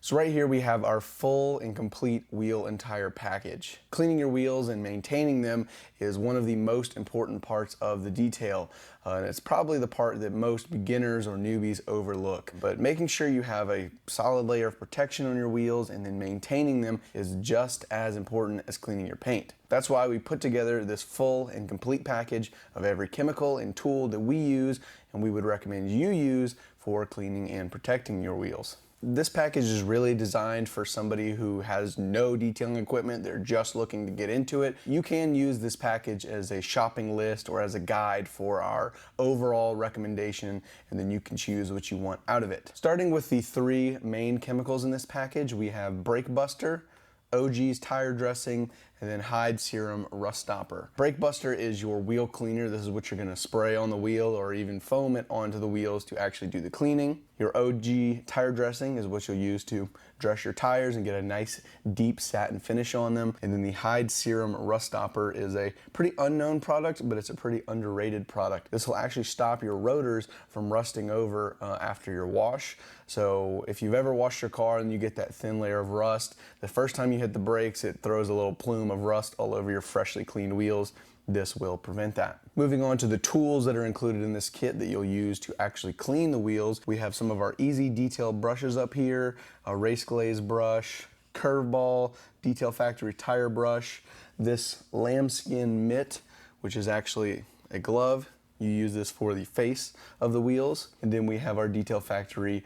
So right here we have our full and complete wheel and tire package. Cleaning your wheels and maintaining them is one of the most important parts of the detail. And it's probably the part that most beginners or newbies overlook. But making sure you have a solid layer of protection on your wheels and then maintaining them is just as important as cleaning your paint. That's why we put together this full and complete package of every chemical and tool that we use and we would recommend you use for cleaning and protecting your wheels. This package is really designed for somebody who has no detailing equipment, they're just looking to get into it. You can use this package as a shopping list or as a guide for our overall recommendation, and then you can choose what you want out of it. Starting with the three main chemicals in this package, we have Brake Buster, OG's Tire Dressing, and then Hyde Serum Rust Stopper. Brake Buster is your wheel cleaner. This is what you're gonna spray on the wheel or even foam it onto the wheels to actually do the cleaning. Your OG Tire Dressing is what you'll use to dress your tires and get a nice deep satin finish on them. And then the Hyde Serum Rust Stopper is a pretty unknown product, but it's a pretty underrated product. This will actually stop your rotors from rusting over after your wash. So if you've ever washed your car and you get that thin layer of rust, the first time you hit the brakes, it throws a little plume of rust all over your freshly cleaned wheels. This will prevent that. Moving on to the tools that are included in this kit that you'll use to actually clean the wheels, we have some of our easy detail brushes up here, a race glaze brush, curveball, Detail Factory tire brush, this lambskin mitt, which is actually a glove. You use this for the face of the wheels, and then we have our Detail Factory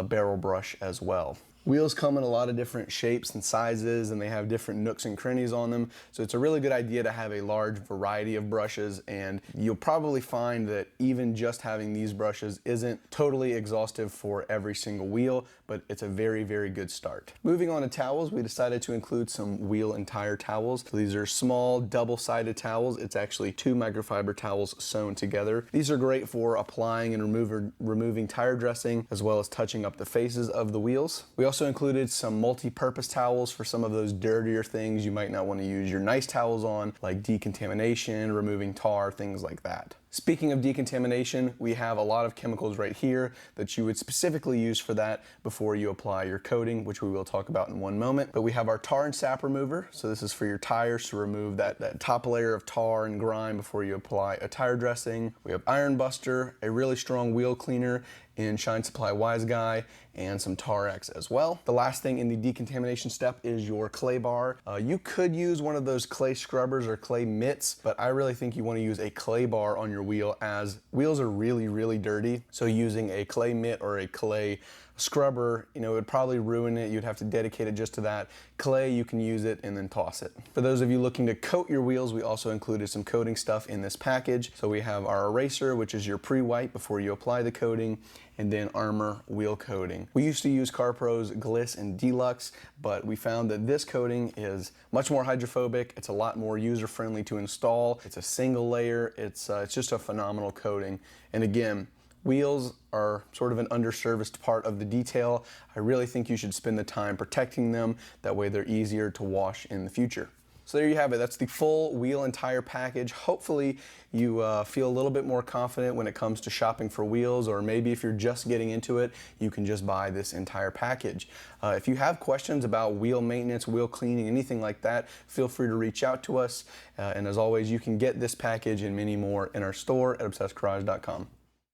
barrel brush as well. Wheels come in a lot of different shapes and sizes, and they have different nooks and crannies on them, so it's a really good idea to have a large variety of brushes, and you'll probably find that even just having these brushes isn't totally exhaustive for every single wheel, but it's a very, very good start. Moving on to towels, we decided to include some wheel and tire towels. So these are small double-sided towels. It's actually 2 microfiber towels sewn together. These are great for applying and removing tire dressing, as well as touching up the faces of the wheels. We also included some multi-purpose towels for some of those dirtier things you might not want to use your nice towels on, like decontamination, removing tar, things like that. Speaking of decontamination, we have a lot of chemicals right here that you would specifically use for that before you apply your coating, which we will talk about in one moment. But we have our tar and sap remover. So this is for your tires to remove that top layer of tar and grime before you apply a tire dressing. We have Iron Buster, a really strong wheel cleaner in Shine Supply Wise Guy, and some Tarex as well. The last thing in the decontamination step is your clay bar. You could use one of those clay scrubbers or clay mitts, but I really think you want to use a clay bar on your wheel, as wheels are really, really dirty. So using a clay mitt or a clay scrubber, it would probably ruin it. You'd have to dedicate it just to that. Clay, you can use it and then toss it. For those of you looking to coat your wheels, we also included some coating stuff in this package. So we have our eraser, which is your pre-wipe before you apply the coating, and then Armor wheel coating. We used to use CarPro's Gliss and Deluxe, but we found that this coating is much more hydrophobic. It's a lot more user-friendly to install. It's a single layer. It's just a phenomenal coating. And again, wheels are sort of an underserviced part of the detail. I really think you should spend the time protecting them. That way they're easier to wash in the future. So there you have it. That's the full wheel and tire package. Hopefully you feel a little bit more confident when it comes to shopping for wheels, or maybe if you're just getting into it, you can just buy this entire package. If you have questions about wheel maintenance, wheel cleaning, anything like that, feel free to reach out to us. And as always, you can get this package and many more in our store at obsessedgarage.com.